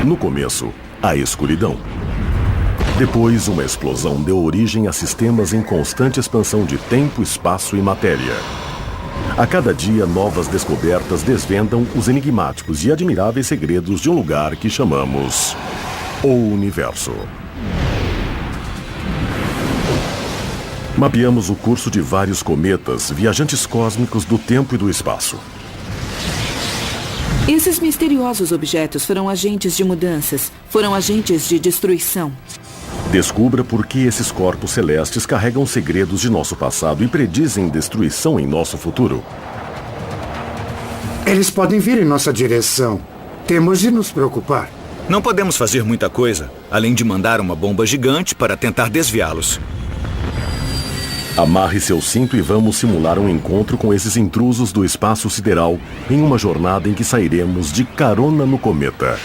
No começo, a escuridão. Depois, uma explosão deu origem a sistemas em constante expansão de tempo, espaço e matéria. A cada dia, novas descobertas desvendam os enigmáticos e admiráveis segredos de um lugar que chamamos o Universo. Mapeamos o curso de vários cometas, viajantes cósmicos do tempo e do espaço. Esses misteriosos objetos foram agentes de mudanças, foram agentes de destruição. Descubra por que esses corpos celestes carregam segredos de nosso passado e predizem destruição em nosso futuro. Eles podem vir em nossa direção. Temos de nos preocupar. Não podemos fazer muita coisa, além de mandar uma bomba gigante para tentar desviá-los. Amarre seu cinto e vamos simular um encontro com esses intrusos do espaço sideral em uma jornada em que sairemos de carona no cometa.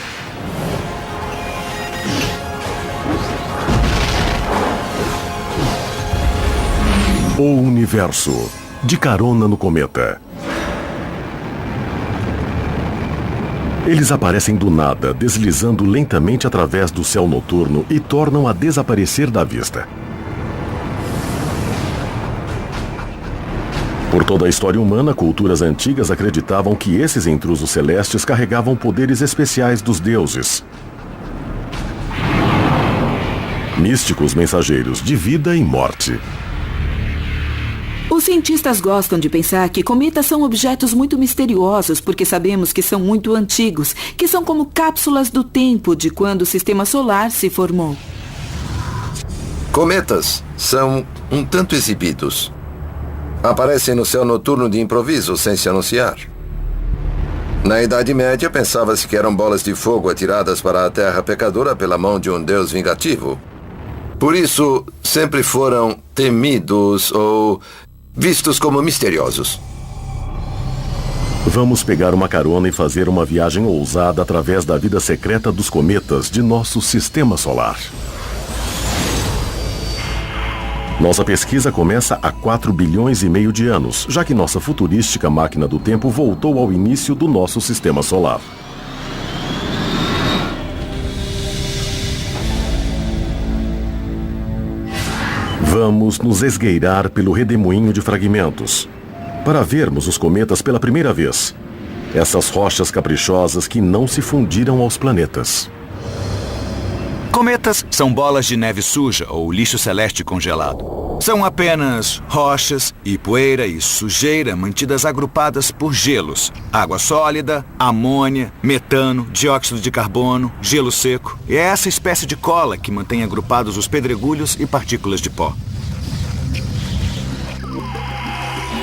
O Universo, de carona no cometa. Eles aparecem do nada, deslizando lentamente através do céu noturno e tornam a desaparecer da vista. Por toda a história humana, culturas antigas acreditavam que esses intrusos celestes carregavam poderes especiais dos deuses. Místicos mensageiros de vida e morte. Os cientistas gostam de pensar que cometas são objetos muito misteriosos porque sabemos que são muito antigos, que são como cápsulas do tempo de quando o sistema solar se formou. Cometas são um tanto exibidos. Aparecem no céu noturno de improviso, sem se anunciar. Na Idade Média, pensava-se que eram bolas de fogo atiradas para a terra pecadora pela mão de um deus vingativo. Por isso, sempre foram temidos ou vistos como misteriosos. Vamos pegar uma carona e fazer uma viagem ousada através da vida secreta dos cometas de nosso sistema solar. Nossa pesquisa começa há 4 bilhões e meio de anos, já que nossa futurística máquina do tempo voltou ao início do nosso sistema solar. Vamos nos esgueirar pelo redemoinho de fragmentos, para vermos os cometas pela primeira vez. Essas rochas caprichosas que não se fundiram aos planetas. Cometas são bolas de neve suja ou lixo celeste congelado. São apenas rochas e poeira e sujeira mantidas agrupadas por gelos, água sólida, amônia, metano, dióxido de carbono, gelo seco. E é essa espécie de cola que mantém agrupados os pedregulhos e partículas de pó.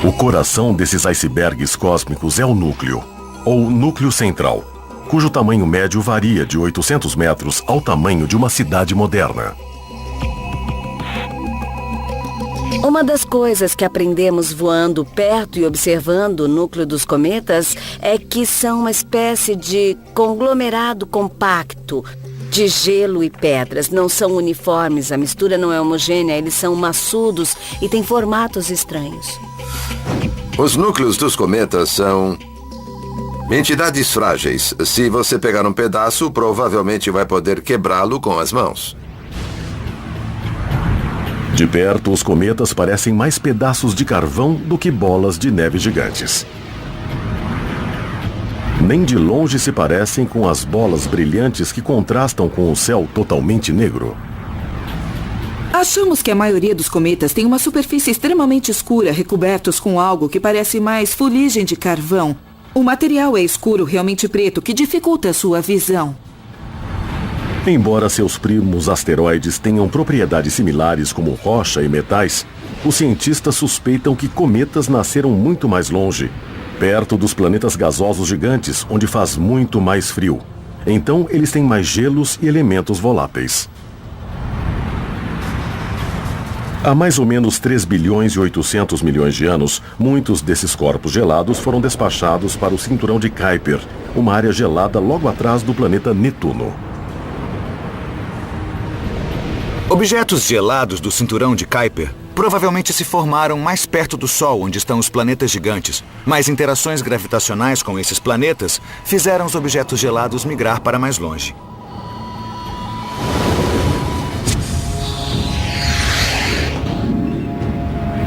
O coração desses icebergs cósmicos é o núcleo, ou núcleo central, cujo tamanho médio varia de 800 metros ao tamanho de uma cidade moderna. Uma das coisas que aprendemos voando perto e observando o núcleo dos cometas é que são uma espécie de conglomerado compacto de gelo e pedras. Não são uniformes, a mistura não é homogênea, eles são maçudos e têm formatos estranhos. Os núcleos dos cometas são entidades frágeis. Se você pegar um pedaço, provavelmente vai poder quebrá-lo com as mãos. De perto, os cometas parecem mais pedaços de carvão do que bolas de neve gigantes. Nem de longe se parecem com as bolas brilhantes que contrastam com o céu totalmente negro. Achamos que a maioria dos cometas tem uma superfície extremamente escura, recobertos com algo que parece mais fuligem de carvão. O material é escuro, realmente preto, que dificulta a sua visão. Embora seus primos asteroides tenham propriedades similares como rocha e metais, os cientistas suspeitam que cometas nasceram muito mais longe, perto dos planetas gasosos gigantes, onde faz muito mais frio. Então, eles têm mais gelos e elementos voláteis. Há mais ou menos 3 bilhões e 800 milhões de anos, muitos desses corpos gelados foram despachados para o cinturão de Kuiper, uma área gelada logo atrás do planeta Netuno. Objetos gelados do cinturão de Kuiper provavelmente se formaram mais perto do Sol, onde estão os planetas gigantes, mas interações gravitacionais com esses planetas fizeram os objetos gelados migrar para mais longe.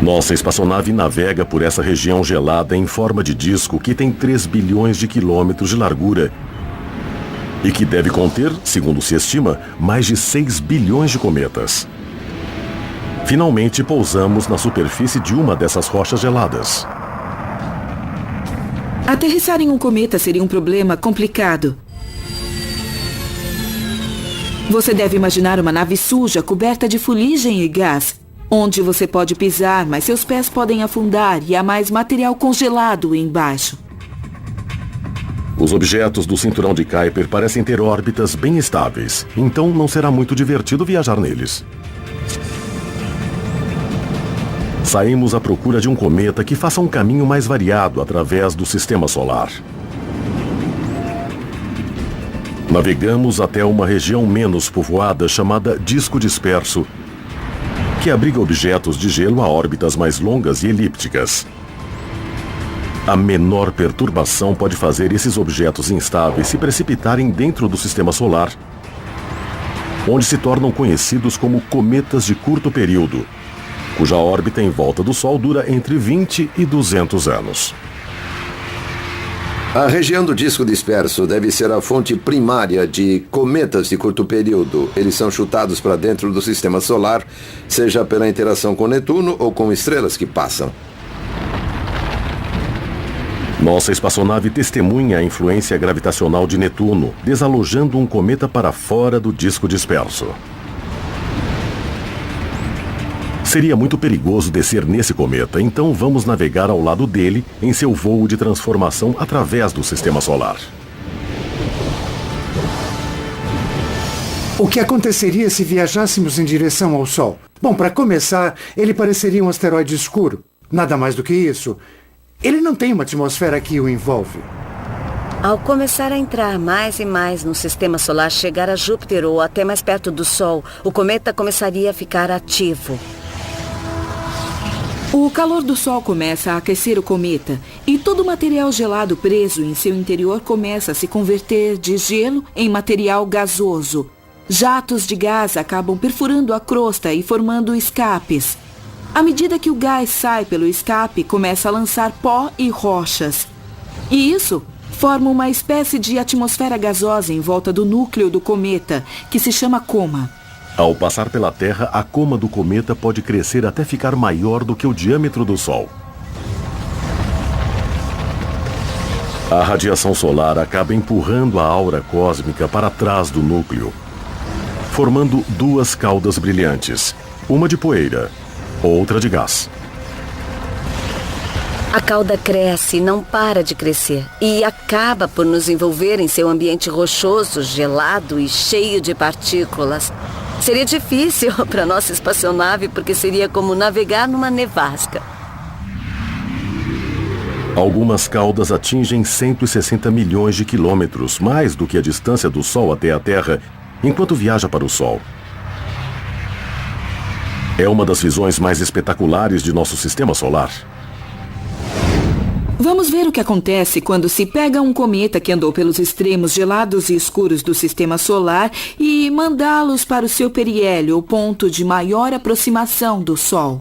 Nossa espaçonave navega por essa região gelada em forma de disco que tem 3 bilhões de quilômetros de largura e que deve conter, segundo se estima, mais de 6 bilhões de cometas. Finalmente pousamos na superfície de uma dessas rochas geladas. Aterrissar em um cometa seria um problema complicado. Você deve imaginar uma nave suja, coberta de fuligem e gás, onde você pode pisar, mas seus pés podem afundar e há mais material congelado embaixo. Os objetos do cinturão de Kuiper parecem ter órbitas bem estáveis, então não será muito divertido viajar neles. Saímos à procura de um cometa que faça um caminho mais variado através do sistema solar. Navegamos até uma região menos povoada chamada Disco Disperso, que abriga objetos de gelo a órbitas mais longas e elípticas. A menor perturbação pode fazer esses objetos instáveis se precipitarem dentro do sistema solar, onde se tornam conhecidos como cometas de curto período, cuja órbita em volta do Sol dura entre 20 e 200 anos. A região do disco disperso deve ser a fonte primária de cometas de curto período. Eles são chutados para dentro do sistema solar, seja pela interação com Netuno ou com estrelas que passam. Nossa espaçonave testemunha a influência gravitacional de Netuno, desalojando um cometa para fora do disco disperso. Seria muito perigoso descer nesse cometa, então vamos navegar ao lado dele em seu voo de transformação através do sistema solar. O que aconteceria se viajássemos em direção ao Sol? Bom, para começar, ele pareceria um asteroide escuro. Nada mais do que isso. Ele não tem uma atmosfera que o envolve. Ao começar a entrar mais e mais no sistema solar, chegar a Júpiter ou até mais perto do Sol, o cometa começaria a ficar ativo. O calor do Sol começa a aquecer o cometa e todo o material gelado preso em seu interior começa a se converter de gelo em material gasoso. Jatos de gás acabam perfurando a crosta e formando escapes. À medida que o gás sai pelo escape, começa a lançar pó e rochas. E isso forma uma espécie de atmosfera gasosa em volta do núcleo do cometa, que se chama coma. Ao passar pela Terra, a coma do cometa pode crescer até ficar maior do que o diâmetro do Sol. A radiação solar acaba empurrando a aura cósmica para trás do núcleo, formando duas caudas brilhantes, uma de poeira, outra de gás. A cauda cresce e não para de crescer e acaba por nos envolver em seu ambiente rochoso, gelado e cheio de partículas. Seria difícil para nossa espaçonave porque seria como navegar numa nevasca. Algumas caudas atingem 160 milhões de quilômetros, mais do que a distância do Sol até a Terra, enquanto viaja para o Sol. É uma das visões mais espetaculares de nosso sistema solar. Vamos ver o que acontece quando se pega um cometa que andou pelos extremos gelados e escuros do sistema solar e mandá-los para o seu periélio, o ponto de maior aproximação do Sol.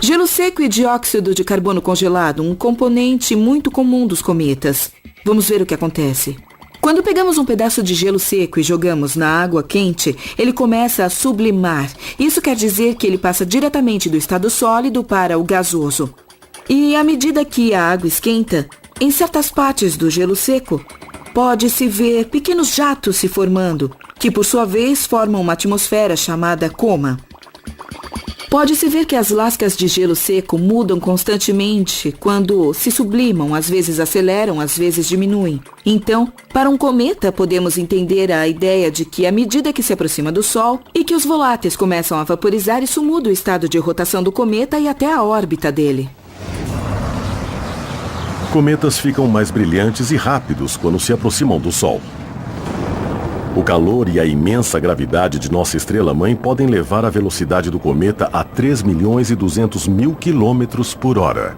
Gelo seco e dióxido de carbono congelado, um componente muito comum dos cometas. Vamos ver o que acontece. Quando pegamos um pedaço de gelo seco e jogamos na água quente, ele começa a sublimar. Isso quer dizer que ele passa diretamente do estado sólido para o gasoso. E à medida que a água esquenta, em certas partes do gelo seco, pode-se ver pequenos jatos se formando, que por sua vez formam uma atmosfera chamada coma. Pode-se ver que as lascas de gelo seco mudam constantemente quando se sublimam, às vezes aceleram, às vezes diminuem. Então, para um cometa, podemos entender a ideia de que à medida que se aproxima do Sol e que os voláteis começam a vaporizar, isso muda o estado de rotação do cometa e até a órbita dele. Cometas ficam mais brilhantes e rápidos quando se aproximam do Sol. O calor e a imensa gravidade de nossa estrela-mãe podem levar a velocidade do cometa a 3.200.000 quilômetros por hora.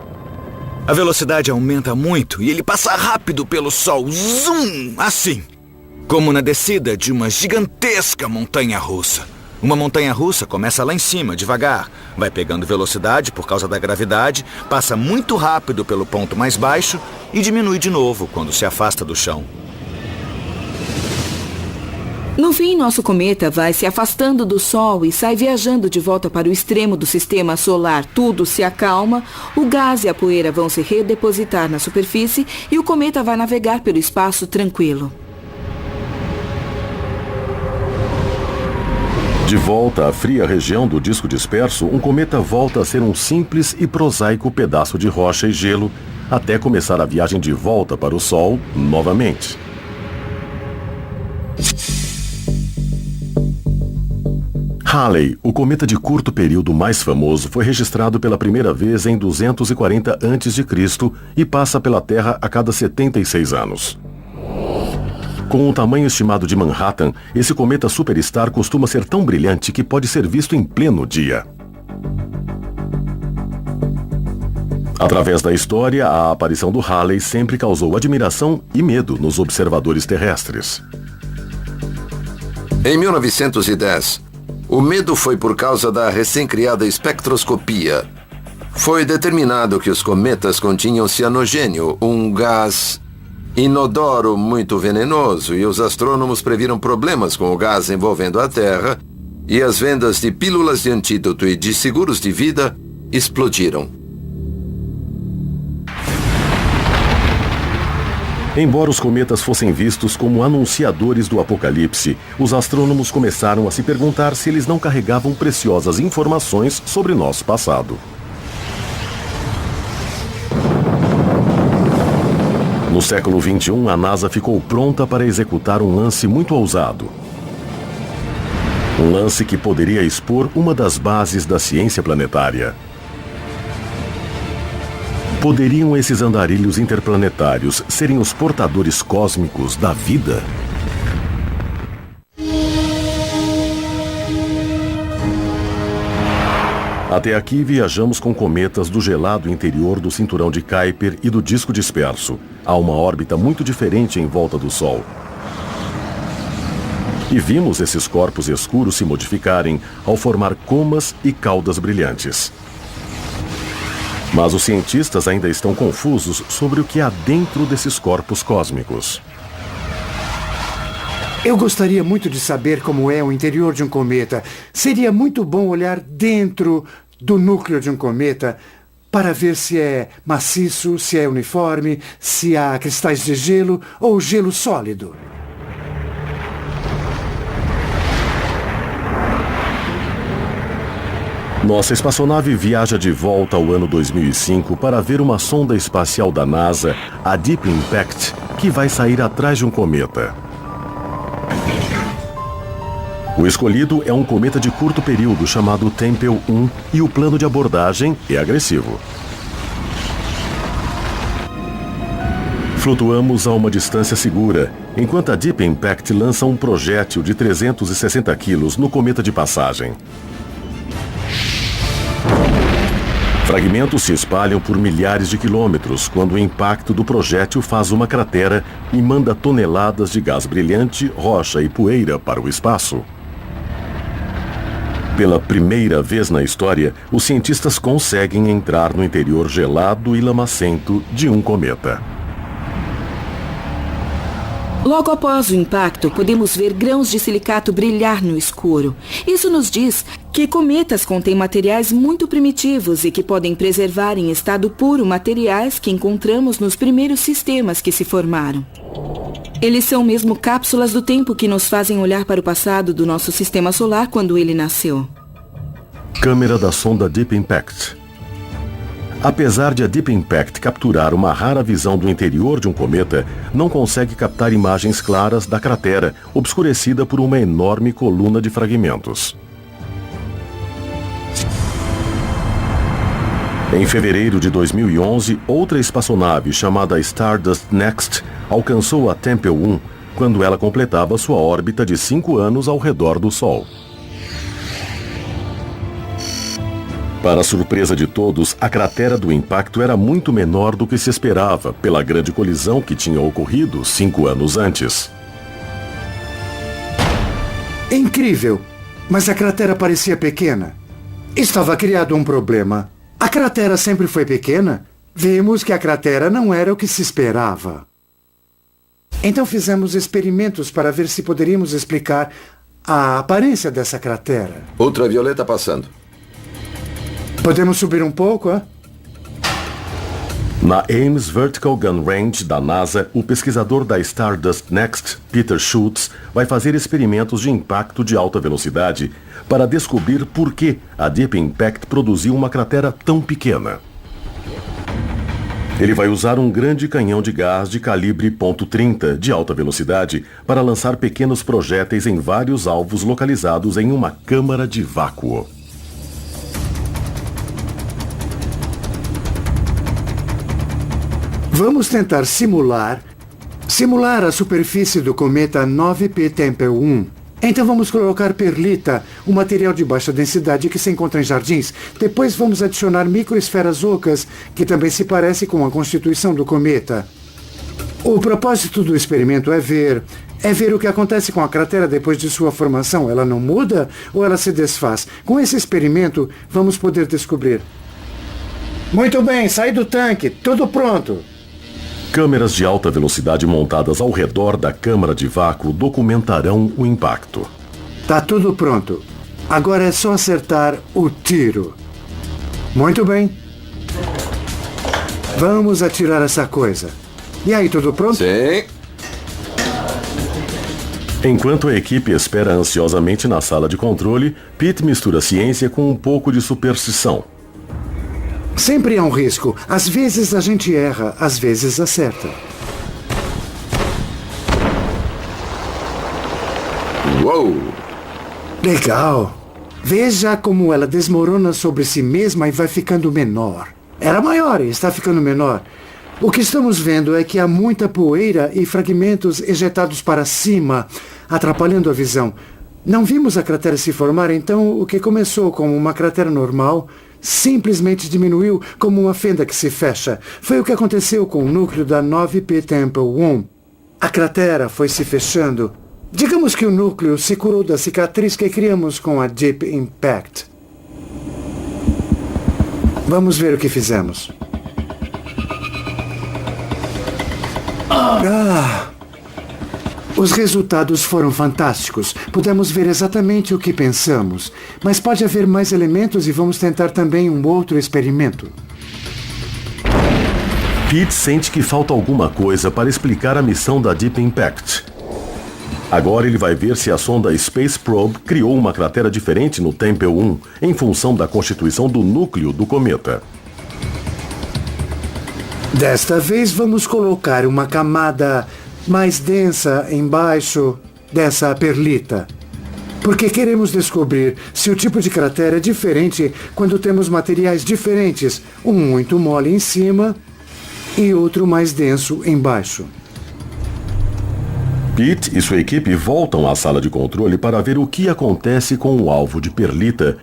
A velocidade aumenta muito e ele passa rápido pelo Sol. Zoom! Assim. Como na descida de uma gigantesca montanha-russa. Uma montanha-russa começa lá em cima, devagar, vai pegando velocidade por causa da gravidade, passa muito rápido pelo ponto mais baixo e diminui de novo quando se afasta do chão. No fim, nosso cometa vai se afastando do Sol e sai viajando de volta para o extremo do sistema solar. Tudo se acalma, o gás e a poeira vão se redepositar na superfície e o cometa vai navegar pelo espaço tranquilo. De volta à fria região do disco disperso, um cometa volta a ser um simples e prosaico pedaço de rocha e gelo, até começar a viagem de volta para o Sol novamente. Halley, o cometa de curto período mais famoso, foi registrado pela primeira vez em 240 a.C. e passa pela Terra a cada 76 anos. Com o tamanho estimado de Manhattan, esse cometa superstar costuma ser tão brilhante que pode ser visto em pleno dia. Através da história, a aparição do Halley sempre causou admiração e medo nos observadores terrestres. Em 1910, o medo foi por causa da recém-criada espectroscopia. Foi determinado que os cometas continham cianogênio, um gás inodoro muito venenoso, e os astrônomos previram problemas com o gás envolvendo a Terra, e as vendas de pílulas de antídoto e de seguros de vida explodiram. Embora os cometas fossem vistos como anunciadores do apocalipse, os astrônomos começaram a se perguntar se eles não carregavam preciosas informações sobre nosso passado. No século XXI, a NASA ficou pronta para executar um lance muito ousado. Um lance que poderia expor uma das bases da ciência planetária. Poderiam esses andarilhos interplanetários serem os portadores cósmicos da vida? Até aqui viajamos com cometas do gelado interior do cinturão de Kuiper e do disco disperso. Há uma órbita muito diferente em volta do Sol. E vimos esses corpos escuros se modificarem ao formar comas e caudas brilhantes. Mas os cientistas ainda estão confusos sobre o que há dentro desses corpos cósmicos. Eu gostaria muito de saber como é o interior de um cometa. Seria muito bom olhar dentro do núcleo de um cometa para ver se é maciço, se é uniforme, se há cristais de gelo ou gelo sólido. Nossa espaçonave viaja de volta ao ano 2005 para ver uma sonda espacial da NASA, a Deep Impact, que vai sair atrás de um cometa. O escolhido é um cometa de curto período chamado Tempel 1 e o plano de abordagem é agressivo. Flutuamos a uma distância segura, enquanto a Deep Impact lança um projétil de 360 quilos no cometa de passagem. Fragmentos se espalham por milhares de quilômetros quando o impacto do projétil faz uma cratera e manda toneladas de gás brilhante, rocha e poeira para o espaço. Pela primeira vez na história, os cientistas conseguem entrar no interior gelado e lamacento de um cometa. Logo após o impacto, podemos ver grãos de silicato brilhar no escuro. Isso nos diz que cometas contêm materiais muito primitivos e que podem preservar em estado puro materiais que encontramos nos primeiros sistemas que se formaram. Eles são mesmo cápsulas do tempo que nos fazem olhar para o passado do nosso sistema solar quando ele nasceu. Câmera da sonda Deep Impact. Apesar de a Deep Impact capturar uma rara visão do interior de um cometa, não consegue captar imagens claras da cratera, obscurecida por uma enorme coluna de fragmentos. Em fevereiro de 2011, outra espaçonave chamada Stardust Next alcançou a Tempel 1 quando ela completava sua órbita de 5 anos ao redor do Sol. Para a surpresa de todos, a cratera do impacto era muito menor do que se esperava pela grande colisão que tinha ocorrido 5 anos antes. Incrível! Mas a cratera parecia pequena. Estava criado um problema. A cratera sempre foi pequena. Vimos que a cratera não era o que se esperava. Então fizemos experimentos para ver se poderíamos explicar a aparência dessa cratera. Ultravioleta passando. Podemos subir um pouco, hein? Na Ames Vertical Gun Range da NASA, o pesquisador da Stardust Next, Peter Schultz, vai fazer experimentos de impacto de alta velocidade para descobrir por que a Deep Impact produziu uma cratera tão pequena. Ele vai usar um grande canhão de gás de calibre .30 de alta velocidade para lançar pequenos projéteis em vários alvos localizados em uma câmara de vácuo. Vamos tentar simular a superfície do cometa 9P Tempel 1. Então vamos colocar perlita, um material de baixa densidade que se encontra em jardins. Depois vamos adicionar microesferas ocas, que também se parece com a constituição do cometa. O propósito do experimento é ver o que acontece com a cratera depois de sua formação. Ela não muda ou ela se desfaz? Com esse experimento, vamos poder descobrir. Muito bem, sai do tanque. Tudo pronto. Câmeras de alta velocidade montadas ao redor da câmara de vácuo documentarão o impacto. Tá tudo pronto. Agora é só acertar o tiro. Muito bem. Vamos atirar essa coisa. E aí, tudo pronto? Sim. Enquanto a equipe espera ansiosamente na sala de controle, Pete mistura ciência com um pouco de superstição. Sempre há um risco. Às vezes a gente erra, às vezes acerta. Uou! Legal. Veja como ela desmorona sobre si mesma e vai ficando menor. Era maior e está ficando menor. O que estamos vendo é que há muita poeira e fragmentos ejetados para cima, atrapalhando a visão. Não vimos a cratera se formar, então o que começou como uma cratera normal simplesmente diminuiu como uma fenda que se fecha. Foi o que aconteceu com o núcleo da 9P Tempel 1. A cratera foi se fechando. Digamos que o núcleo se curou da cicatriz que criamos com a Deep Impact. Vamos ver o que fizemos. Os resultados foram fantásticos. Pudemos ver exatamente o que pensamos. Mas pode haver mais elementos e vamos tentar também um outro experimento. Pete sente que falta alguma coisa para explicar a missão da Deep Impact. Agora ele vai ver se a sonda Space Probe criou uma cratera diferente no Tempel 1 em função da constituição do núcleo do cometa. Desta vez vamos colocar uma camada mais densa embaixo dessa perlita. Porque queremos descobrir se o tipo de cratera é diferente quando temos materiais diferentes, um muito mole em cima e outro mais denso embaixo. Pete e sua equipe voltam à sala de controle para ver o que acontece com o alvo de perlita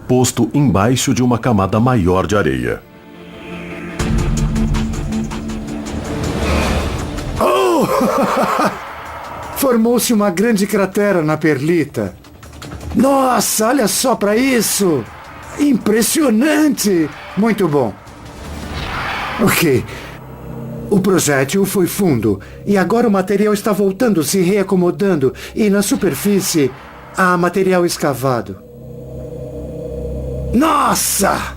posto embaixo de uma camada maior de areia. Formou-se uma grande cratera na perlita. Nossa, olha só para isso! Impressionante! Muito bom. Ok. O projétil foi fundo e agora o material está voltando, se reacomodando e na superfície há material escavado. Nossa!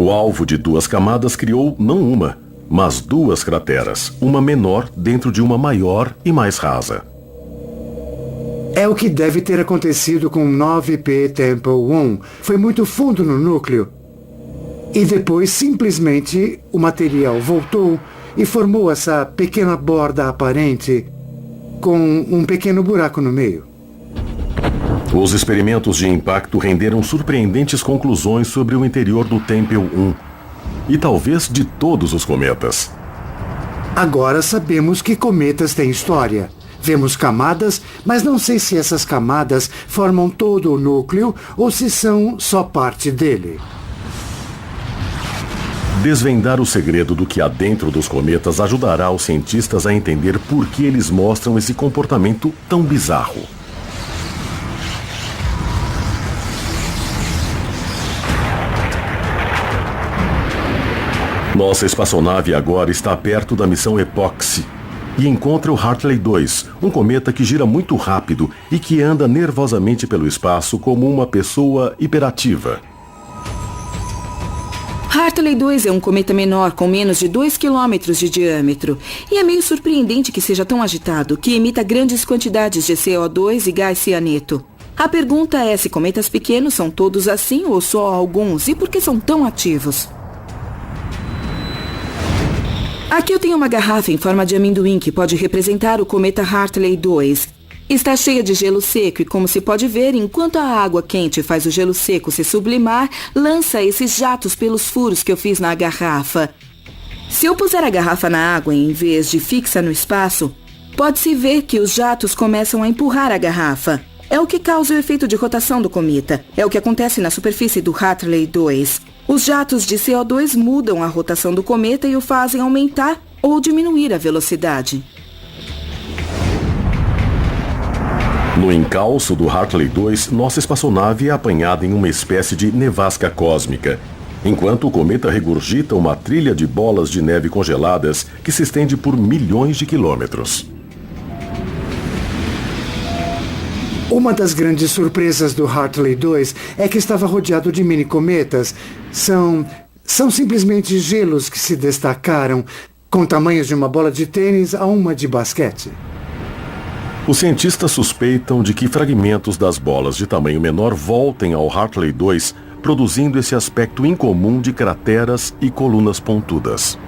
O alvo de 2 camadas criou não uma, mas 2 crateras, uma menor dentro de uma maior e mais rasa. É o que deve ter acontecido com 9P Tempel 1. Foi muito fundo no núcleo. E depois, simplesmente, o material voltou e formou essa pequena borda aparente com um pequeno buraco no meio. Os experimentos de impacto renderam surpreendentes conclusões sobre o interior do Tempel 1 e talvez de todos os cometas. Agora sabemos que cometas têm história. Vemos camadas, mas não sei se essas camadas formam todo o núcleo ou se são só parte dele. Desvendar o segredo do que há dentro dos cometas ajudará os cientistas a entender por que eles mostram esse comportamento tão bizarro. Nossa espaçonave agora está perto da missão Epoxy e encontra o Hartley 2, um cometa que gira muito rápido e que anda nervosamente pelo espaço como uma pessoa hiperativa. Hartley 2 é um cometa menor com menos de 2 quilômetros de diâmetro. E é meio surpreendente que seja tão agitado, que emita grandes quantidades de CO2 e gás cianeto. A pergunta é se cometas pequenos são todos assim ou só alguns, e por que são tão ativos? Aqui eu tenho uma garrafa em forma de amendoim que pode representar o cometa Hartley 2. Está cheia de gelo seco e, como se pode ver, enquanto a água quente faz o gelo seco se sublimar, lança esses jatos pelos furos que eu fiz na garrafa. Se eu puser a garrafa na água em vez de fixa no espaço, pode-se ver que os jatos começam a empurrar a garrafa. É o que causa o efeito de rotação do cometa. É o que acontece na superfície do Hartley 2. Os jatos de CO2 mudam a rotação do cometa e o fazem aumentar ou diminuir a velocidade. No encalço do Hartley 2, nossa espaçonave é apanhada em uma espécie de nevasca cósmica, enquanto o cometa regurgita uma trilha de bolas de neve congeladas que se estende por milhões de quilômetros. Uma das grandes surpresas do Hartley 2 é que estava rodeado de mini-cometas. São simplesmente gelos que se destacaram, com tamanhos de uma bola de tênis a uma de basquete. Os cientistas suspeitam de que fragmentos das bolas de tamanho menor voltem ao Hartley 2, produzindo esse aspecto incomum de crateras e colunas pontudas.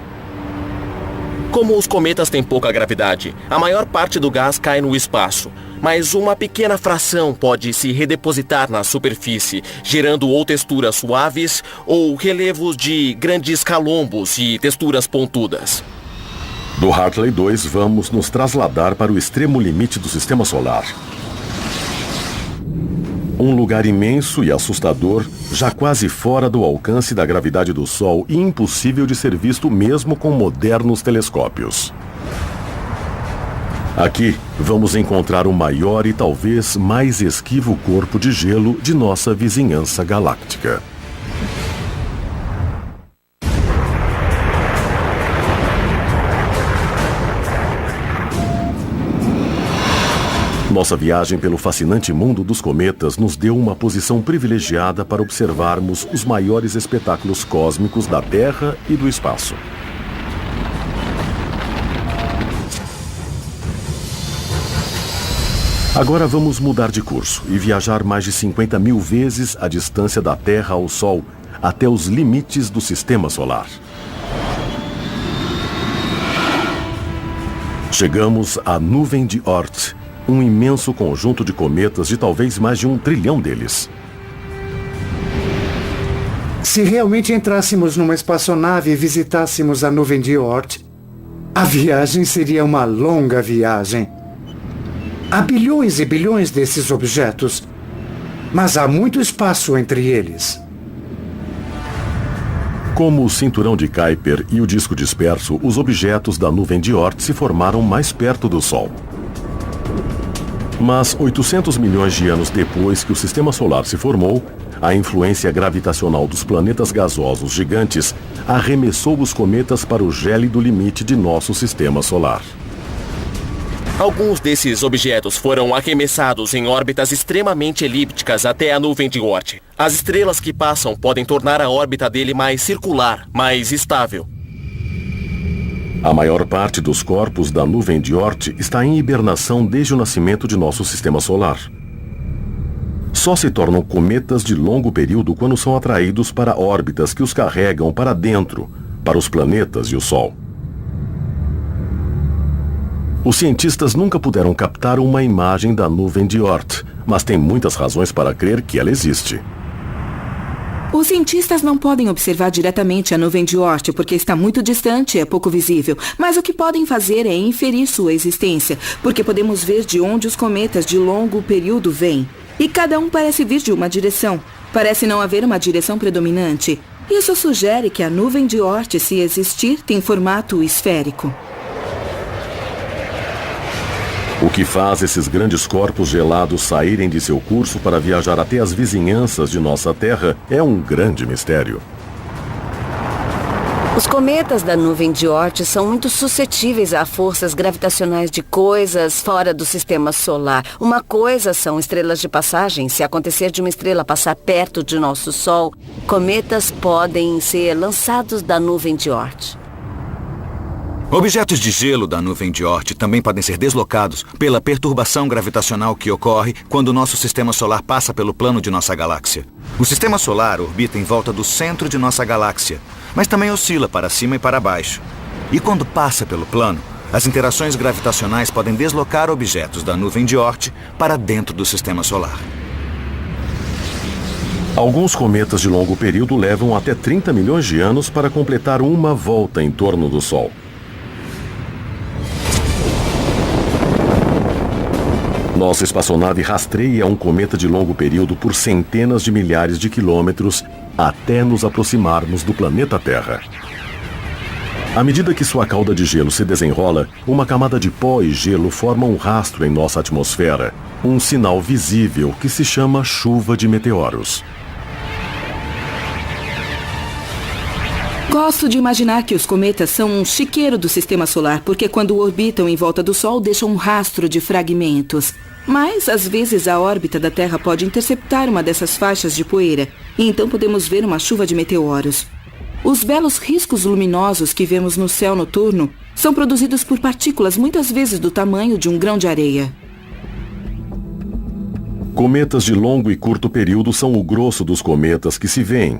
Como os cometas têm pouca gravidade, a maior parte do gás cai no espaço, mas uma pequena fração pode se redepositar na superfície, gerando ou texturas suaves ou relevos de grandes calombos e texturas pontudas. Do Hartley 2, vamos nos trasladar para o extremo limite do Sistema Solar. Um lugar imenso e assustador, já quase fora do alcance da gravidade do Sol e impossível de ser visto mesmo com modernos telescópios. Aqui, vamos encontrar o maior e talvez mais esquivo corpo de gelo de nossa vizinhança galáctica. Nossa viagem pelo fascinante mundo dos cometas nos deu uma posição privilegiada para observarmos os maiores espetáculos cósmicos da Terra e do espaço. Agora vamos mudar de curso e viajar mais de 50 mil vezes a distância da Terra ao Sol, até os limites do Sistema Solar. Chegamos à nuvem de Oort, um imenso conjunto de cometas de talvez mais de 1 trilhão deles. Se realmente entrássemos numa espaçonave e visitássemos a nuvem de Oort, a viagem seria uma longa viagem. Há bilhões e bilhões desses objetos, mas há muito espaço entre eles. Como o cinturão de Kuiper e o disco disperso, os objetos da nuvem de Oort se formaram mais perto do Sol. Mas 800 milhões de anos depois que o Sistema Solar se formou, a influência gravitacional dos planetas gasosos gigantes arremessou os cometas para o gélido limite de nosso Sistema Solar. Alguns desses objetos foram arremessados em órbitas extremamente elípticas até a nuvem de Oort. As estrelas que passam podem tornar a órbita dele mais circular, mais estável. A maior parte dos corpos da nuvem de Oort está em hibernação desde o nascimento de nosso Sistema Solar. Só se tornam cometas de longo período quando são atraídos para órbitas que os carregam para dentro, para os planetas e o Sol. Os cientistas nunca puderam captar uma imagem da nuvem de Oort, mas têm muitas razões para crer que ela existe. Os cientistas não podem observar diretamente a nuvem de Oort porque está muito distante e é pouco visível, mas o que podem fazer é inferir sua existência, porque podemos ver de onde os cometas de longo período vêm. E cada um parece vir de uma direção. Parece não haver uma direção predominante. Isso sugere que a nuvem de Oort, se existir, tem formato esférico. O que faz esses grandes corpos gelados saírem de seu curso para viajar até as vizinhanças de nossa Terra é um grande mistério. Os cometas da nuvem de Oort são muito suscetíveis a forças gravitacionais de coisas fora do sistema solar. Uma coisa são estrelas de passagem. Se acontecer de uma estrela passar perto de nosso Sol, cometas podem ser lançados da nuvem de Oort. Objetos de gelo da nuvem de Oort também podem ser deslocados pela perturbação gravitacional que ocorre quando o nosso sistema solar passa pelo plano de nossa galáxia. O sistema solar orbita em volta do centro de nossa galáxia, mas também oscila para cima e para baixo. E quando passa pelo plano, as interações gravitacionais podem deslocar objetos da nuvem de Oort para dentro do sistema solar. Alguns cometas de longo período levam até 30 milhões de anos para completar uma volta em torno do Sol. Nossa espaçonave rastreia um cometa de longo período por centenas de milhares de quilômetros até nos aproximarmos do planeta Terra. À medida que sua cauda de gelo se desenrola, uma camada de pó e gelo forma um rastro em nossa atmosfera, um sinal visível que se chama chuva de meteoros. Gosto de imaginar que os cometas são um chiqueiro do sistema solar, porque quando orbitam em volta do Sol deixam um rastro de fragmentos. Mas, às vezes, a órbita da Terra pode interceptar uma dessas faixas de poeira, e então podemos ver uma chuva de meteoros. Os belos riscos luminosos que vemos no céu noturno são produzidos por partículas muitas vezes do tamanho de um grão de areia. Cometas de longo e curto período são o grosso dos cometas que se veem.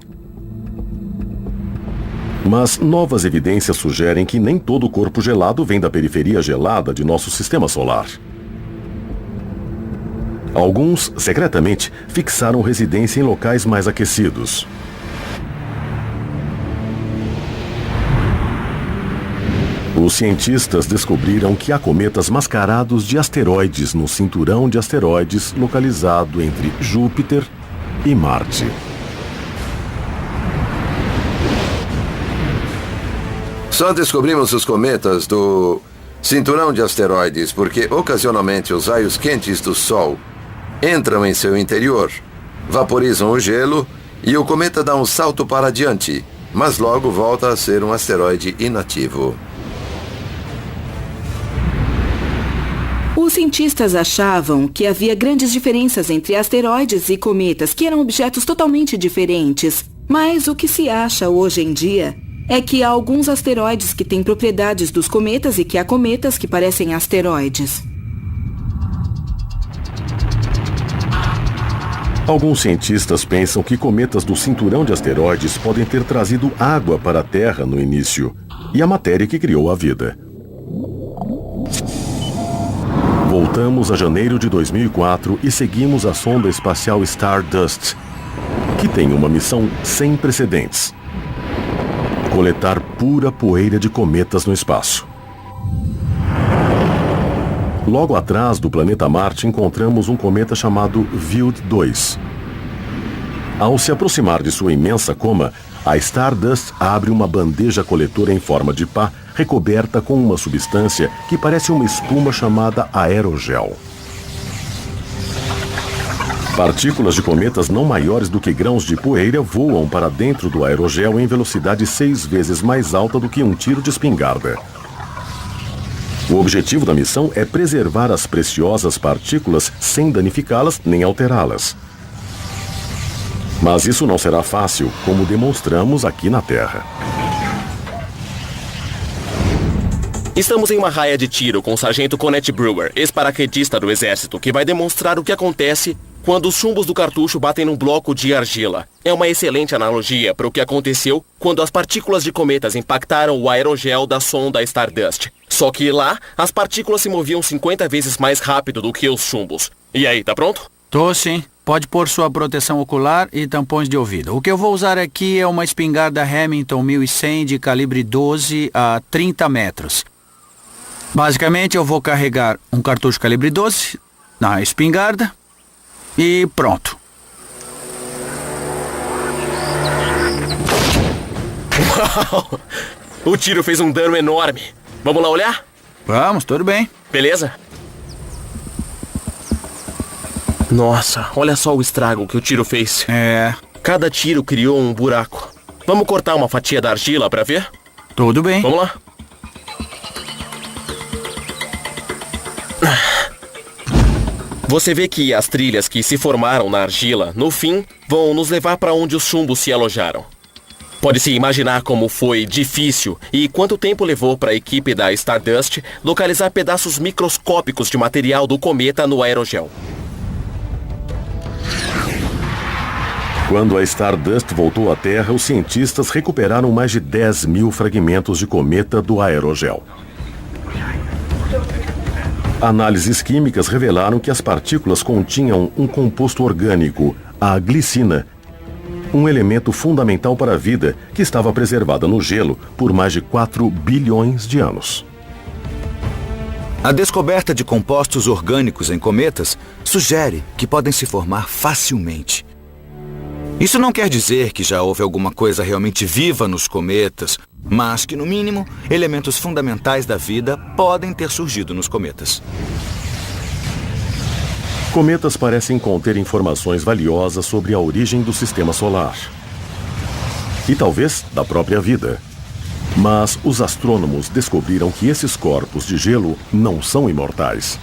Mas novas evidências sugerem que nem todo o corpo gelado vem da periferia gelada de nosso sistema solar. Alguns, secretamente, fixaram residência em locais mais aquecidos. Os cientistas descobriram que há cometas mascarados de asteroides no cinturão de asteroides localizado entre Júpiter e Marte. Só descobrimos os cometas do cinturão de asteroides porque, ocasionalmente, os raios quentes do Sol entram em seu interior, vaporizam o gelo e o cometa dá um salto para diante, mas logo volta a ser um asteroide inativo. Os cientistas achavam que havia grandes diferenças entre asteroides e cometas, que eram objetos totalmente diferentes. Mas o que se acha hoje em dia é que há alguns asteroides que têm propriedades dos cometas e que há cometas que parecem asteroides. Alguns cientistas pensam que cometas do cinturão de asteroides podem ter trazido água para a Terra no início, e a matéria que criou a vida. Voltamos a janeiro de 2004 e seguimos a sonda espacial Stardust, que tem uma missão sem precedentes: coletar pura poeira de cometas no espaço. Logo atrás do planeta Marte encontramos um cometa chamado Wild 2. Ao se aproximar de sua imensa coma, a Stardust abre uma bandeja coletora em forma de pá, recoberta com uma substância que parece uma espuma chamada aerogel. Partículas de cometas não maiores do que grãos de poeira voam para dentro do aerogel em velocidade 6 vezes mais alta do que um tiro de espingarda. O objetivo da missão é preservar as preciosas partículas sem danificá-las nem alterá-las. Mas isso não será fácil, como demonstramos aqui na Terra. Estamos em uma raia de tiro com o sargento Connet Brewer, ex-paraquedista do Exército, que vai demonstrar o que acontece quando os chumbos do cartucho batem num bloco de argila. É uma excelente analogia para o que aconteceu quando as partículas de cometas impactaram o aerogel da sonda Stardust. Só que lá, as partículas se moviam 50 vezes mais rápido do que os chumbos. E aí, tá pronto? Tô sim. Pode pôr sua proteção ocular e tampões de ouvido. O que eu vou usar aqui é uma espingarda Remington 1100 de calibre 12 a 30 metros. Basicamente, eu vou carregar um cartucho calibre 12 na espingarda e pronto. Uau! O tiro fez um dano enorme. Vamos lá olhar? Vamos, tudo bem. Beleza? Nossa, olha só o estrago que o tiro fez. É. Cada tiro criou um buraco. Vamos cortar uma fatia da argila pra ver? Tudo bem. Vamos lá. Você vê que as trilhas que se formaram na argila, no fim, vão nos levar para onde os chumbos se alojaram. Pode-se imaginar como foi difícil e quanto tempo levou para a equipe da Stardust localizar pedaços microscópicos de material do cometa no aerogel. Quando a Stardust voltou à Terra, os cientistas recuperaram mais de 10 mil fragmentos de cometa do aerogel. Análises químicas revelaram que as partículas continham um composto orgânico, a glicina, um elemento fundamental para a vida que estava preservada no gelo por mais de 4 bilhões de anos. A descoberta de compostos orgânicos em cometas sugere que podem se formar facilmente. Isso não quer dizer que já houve alguma coisa realmente viva nos cometas, mas que, no mínimo, elementos fundamentais da vida podem ter surgido nos cometas. Cometas parecem conter informações valiosas sobre a origem do sistema solar. E talvez da própria vida. Mas os astrônomos descobriram que esses corpos de gelo não são imortais.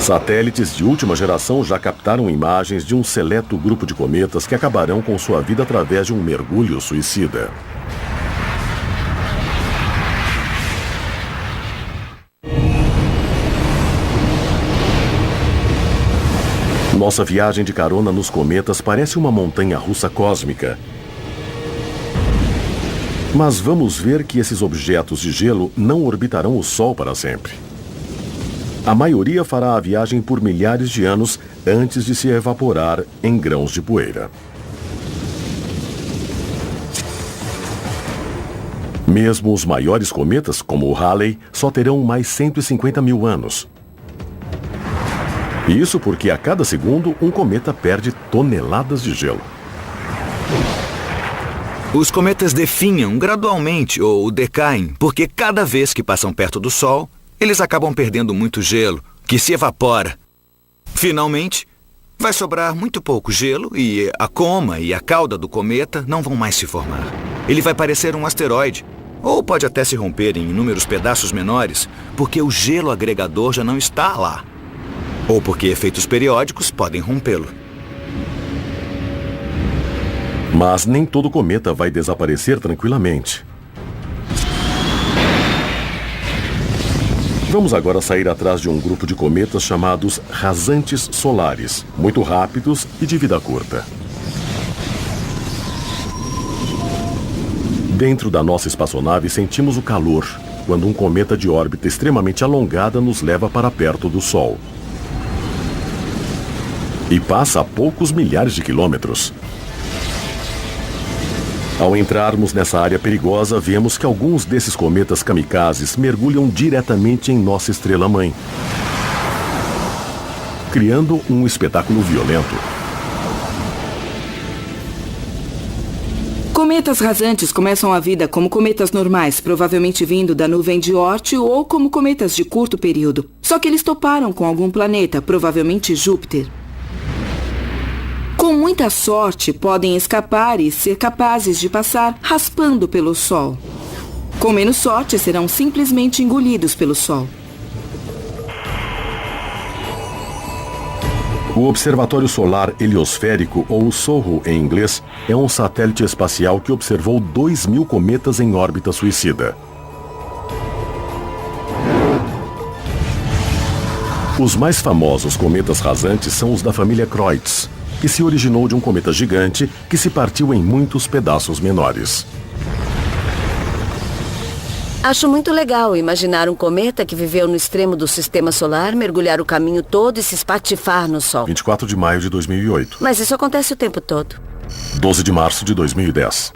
Satélites de última geração já captaram imagens de um seleto grupo de cometas que acabarão com sua vida através de um mergulho suicida. Nossa viagem de carona nos cometas parece uma montanha-russa cósmica. Mas vamos ver que esses objetos de gelo não orbitarão o Sol para sempre. A maioria fará a viagem por milhares de anos antes de se evaporar em grãos de poeira. Mesmo os maiores cometas, como o Halley, só terão mais 150 mil anos. Isso porque a cada segundo um cometa perde toneladas de gelo. Os cometas definham gradualmente ou decaem porque cada vez que passam perto do Sol, eles acabam perdendo muito gelo, que se evapora. Finalmente, vai sobrar muito pouco gelo e a coma e a cauda do cometa não vão mais se formar. Ele vai parecer um asteroide, ou pode até se romper em inúmeros pedaços menores, porque o gelo agregador já não está lá. Ou porque efeitos periódicos podem rompê-lo. Mas nem todo cometa vai desaparecer tranquilamente. Vamos agora sair atrás de um grupo de cometas chamados rasantes solares, muito rápidos e de vida curta. Dentro da nossa espaçonave sentimos o calor, quando um cometa de órbita extremamente alongada nos leva para perto do Sol. E passa a poucos milhares de quilômetros. Ao entrarmos nessa área perigosa, vemos que alguns desses cometas kamikazes mergulham diretamente em nossa estrela-mãe, criando um espetáculo violento. Cometas rasantes começam a vida como cometas normais, provavelmente vindo da nuvem de Oort, ou como cometas de curto período. Só que eles toparam com algum planeta, provavelmente Júpiter. Com muita sorte, podem escapar e ser capazes de passar raspando pelo Sol. Com menos sorte, serão simplesmente engolidos pelo Sol. O Observatório Solar Heliosférico, ou SOHO em inglês, é um satélite espacial que observou 2.000 cometas em órbita suicida. Os mais famosos cometas rasantes são os da família Kreutz, que se originou de um cometa gigante que se partiu em muitos pedaços menores. Acho muito legal imaginar um cometa que viveu no extremo do sistema solar, mergulhar o caminho todo e se espatifar no Sol. 24 de maio de 2008. Mas isso acontece o tempo todo. 12 de março de 2010.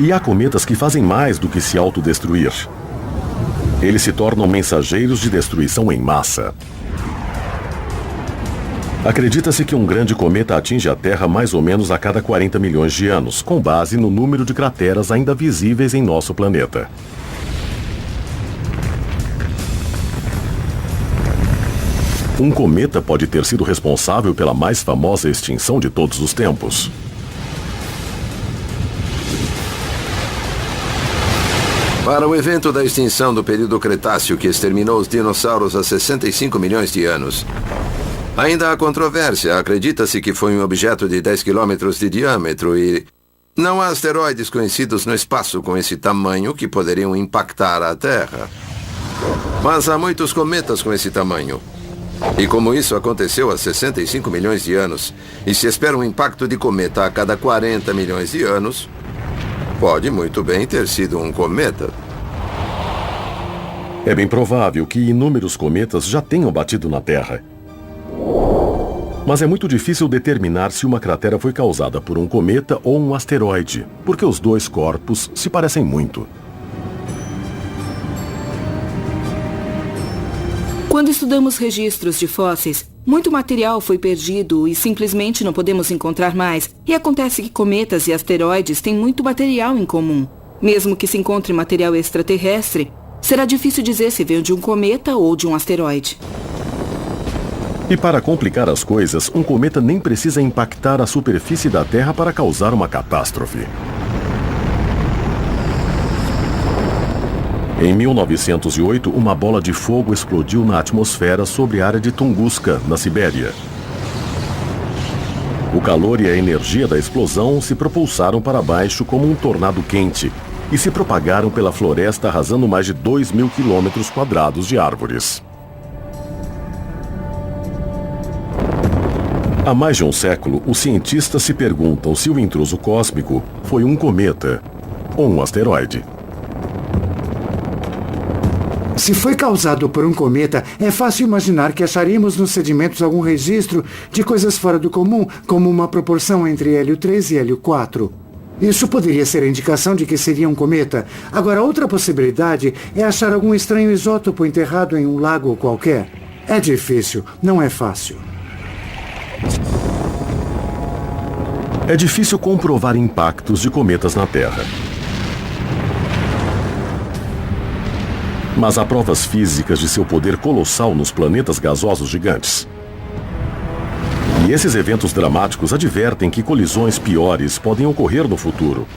E há cometas que fazem mais do que se autodestruir. Eles se tornam mensageiros de destruição em massa. Acredita-se que um grande cometa atinge a Terra mais ou menos a cada 40 milhões de anos, com base no número de crateras ainda visíveis em nosso planeta. Um cometa pode ter sido responsável pela mais famosa extinção de todos os tempos. Para o evento da extinção do período Cretáceo que exterminou os dinossauros há 65 milhões de anos, ainda há controvérsia. Acredita-se que foi um objeto de 10 quilômetros de diâmetro e não há asteroides conhecidos no espaço com esse tamanho que poderiam impactar a Terra. Mas há muitos cometas com esse tamanho. E como isso aconteceu há 65 milhões de anos, e se espera um impacto de cometa a cada 40 milhões de anos, pode muito bem ter sido um cometa. É bem provável que inúmeros cometas já tenham batido na Terra. Mas é muito difícil determinar se uma cratera foi causada por um cometa ou um asteroide, porque os dois corpos se parecem muito. Quando estudamos registros de fósseis, muito material foi perdido e simplesmente não podemos encontrar mais. E acontece que cometas e asteroides têm muito material em comum. Mesmo que se encontre material extraterrestre, será difícil dizer se veio de um cometa ou de um asteroide. E para complicar as coisas, um cometa nem precisa impactar a superfície da Terra para causar uma catástrofe. Em 1908, uma bola de fogo explodiu na atmosfera sobre a área de Tunguska, na Sibéria. O calor e a energia da explosão se propulsaram para baixo como um tornado quente e se propagaram pela floresta, arrasando mais de 2.000 quilômetros quadrados de árvores. Há mais de um século, os cientistas se perguntam se o intruso cósmico foi um cometa ou um asteroide. Se foi causado por um cometa, é fácil imaginar que acharíamos nos sedimentos algum registro de coisas fora do comum, como uma proporção entre hélio 3 e hélio 4. Isso poderia ser a indicação de que seria um cometa. Agora, outra possibilidade é achar algum estranho isótopo enterrado em um lago qualquer. É difícil, não é fácil. É difícil comprovar impactos de cometas na Terra. Mas há provas físicas de seu poder colossal nos planetas gasosos gigantes. E esses eventos dramáticos advertem que colisões piores podem ocorrer no futuro,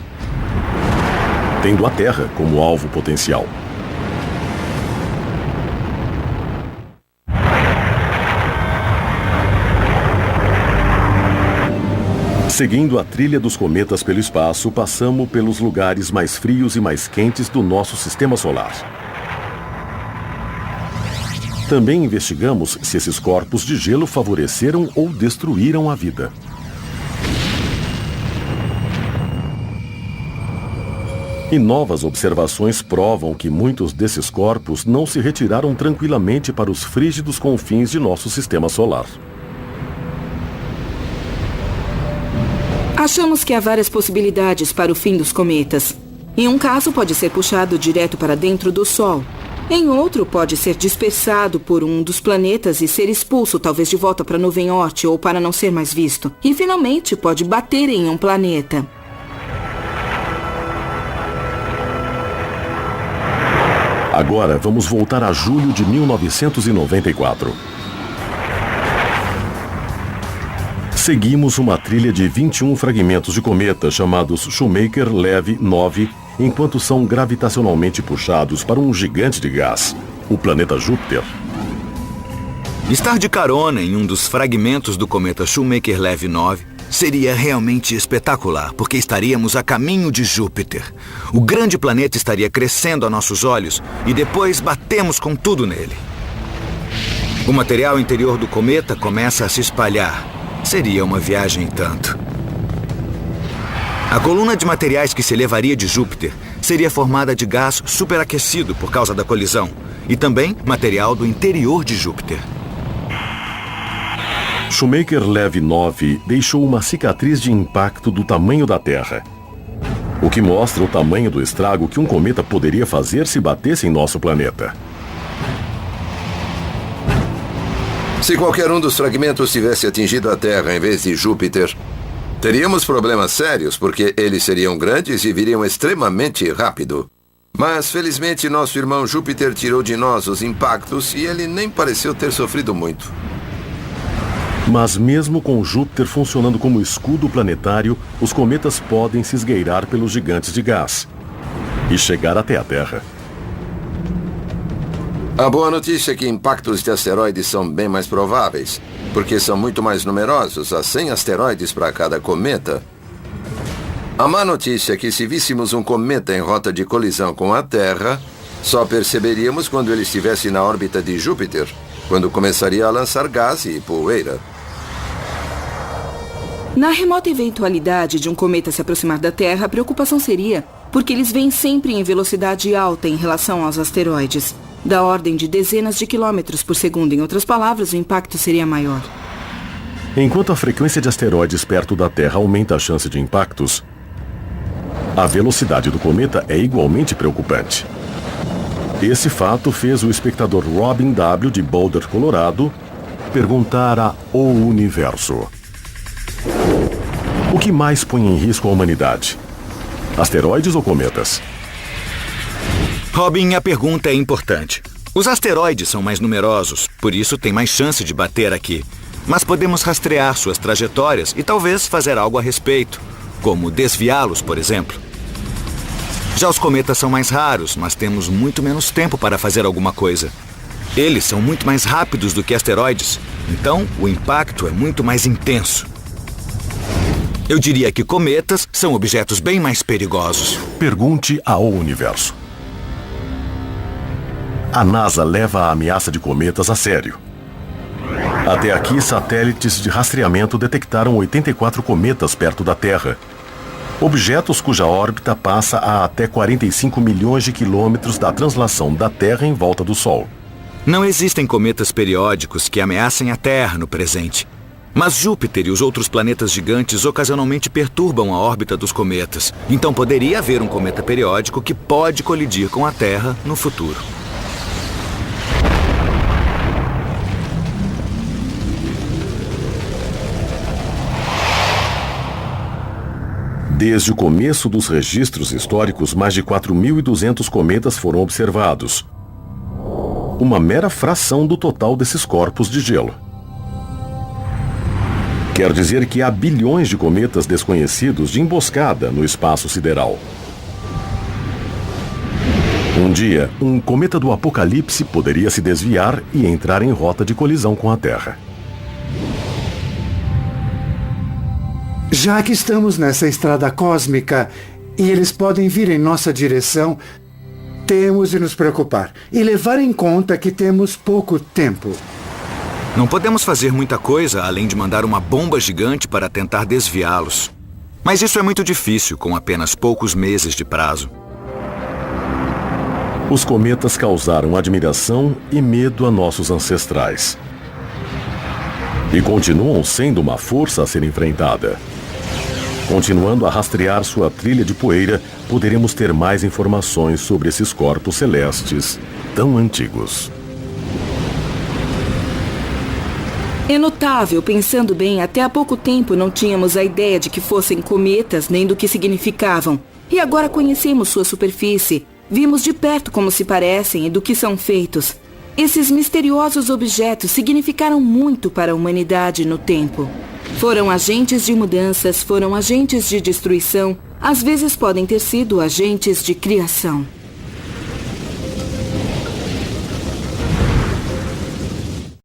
tendo a Terra como alvo potencial. Seguindo a trilha dos cometas pelo espaço, passamos pelos lugares mais frios e mais quentes do nosso sistema solar. Também investigamos se esses corpos de gelo favoreceram ou destruíram a vida. E novas observações provam que muitos desses corpos não se retiraram tranquilamente para os frígidos confins de nosso sistema solar. Achamos que há várias possibilidades para o fim dos cometas. Em um caso, pode ser puxado direto para dentro do Sol. Em outro, pode ser dispersado por um dos planetas e ser expulso, talvez de volta para a nuvem Oort ou para não ser mais visto. E, finalmente, pode bater em um planeta. Agora, vamos voltar a julho de 1994. Seguimos uma trilha de 21 fragmentos de cometa chamados Shoemaker-Levy 9, enquanto são gravitacionalmente puxados para um gigante de gás, o planeta Júpiter. Estar de carona em um dos fragmentos do cometa Shoemaker-Levy 9 seria realmente espetacular, porque estaríamos a caminho de Júpiter. O grande planeta estaria crescendo a nossos olhos e depois batemos com tudo nele. O material interior do cometa começa a se espalhar. Seria uma viagem em tanto. A coluna de materiais que se elevaria de Júpiter seria formada de gás superaquecido por causa da colisão e também material do interior de Júpiter. Shoemaker-Levy 9 deixou uma cicatriz de impacto do tamanho da Terra, o que mostra o tamanho do estrago que um cometa poderia fazer se batesse em nosso planeta. Se qualquer um dos fragmentos tivesse atingido a Terra em vez de Júpiter, teríamos problemas sérios, porque eles seriam grandes e viriam extremamente rápido. Mas, felizmente, nosso irmão Júpiter tirou de nós os impactos e ele nem pareceu ter sofrido muito. Mas mesmo com Júpiter funcionando como escudo planetário, os cometas podem se esgueirar pelos gigantes de gás. e chegar até a Terra. A boa notícia é que impactos de asteroides são bem mais prováveis, porque são muito mais numerosos, há 100 asteroides para cada cometa. A má notícia é que se víssemos um cometa em rota de colisão com a Terra, só perceberíamos quando ele estivesse na órbita de Júpiter, quando começaria a lançar gás e poeira. Na remota eventualidade de um cometa se aproximar da Terra, a preocupação seria porque eles vêm sempre em velocidade alta em relação aos asteroides, da ordem de dezenas de quilômetros por segundo. Em outras palavras, o impacto seria maior. Enquanto a frequência de asteroides perto da Terra aumenta a chance de impactos, a velocidade do cometa é igualmente preocupante. Esse fato fez o espectador Robin W. de Boulder, Colorado, perguntar a O Universo: o que mais põe em risco a humanidade? Asteroides ou cometas? Robin, a pergunta é importante. Os asteroides são mais numerosos, por isso tem mais chance de bater aqui. Mas podemos rastrear suas trajetórias e talvez fazer algo a respeito, como desviá-los, por exemplo. Já os cometas são mais raros, mas temos muito menos tempo para fazer alguma coisa. Eles são muito mais rápidos do que asteroides, então o impacto é muito mais intenso. Eu diria que cometas são objetos bem mais perigosos. Pergunte ao Universo. A NASA leva a ameaça de cometas a sério. Até aqui, satélites de rastreamento detectaram 84 cometas perto da Terra. Objetos cuja órbita passa a até 45 milhões de quilômetros da translação da Terra em volta do Sol. Não existem cometas periódicos que ameacem a Terra no presente. Mas Júpiter e os outros planetas gigantes ocasionalmente perturbam a órbita dos cometas. Então poderia haver um cometa periódico que pode colidir com a Terra no futuro. Desde o começo dos registros históricos, mais de 4.200 cometas foram observados. Uma mera fração do total desses corpos de gelo. Quer dizer que há bilhões de cometas desconhecidos de emboscada no espaço sideral. Um dia, um cometa do Apocalipse poderia se desviar e entrar em rota de colisão com a Terra. Já que estamos nessa estrada cósmica e eles podem vir em nossa direção, temos de nos preocupar e levar em conta que temos pouco tempo. Não podemos fazer muita coisa além de mandar uma bomba gigante para tentar desviá-los. Mas isso é muito difícil com apenas poucos meses de prazo. Os cometas causaram admiração e medo a nossos ancestrais. E continuam sendo uma força a ser enfrentada. Continuando a rastrear sua trilha de poeira, poderemos ter mais informações sobre esses corpos celestes tão antigos. É notável, pensando bem, até há pouco tempo não tínhamos a ideia de que fossem cometas nem do que significavam. E agora conhecemos sua superfície, vimos de perto como se parecem e do que são feitos. Esses misteriosos objetos significaram muito para a humanidade no tempo. Foram agentes de mudanças, foram agentes de destruição, às vezes podem ter sido agentes de criação.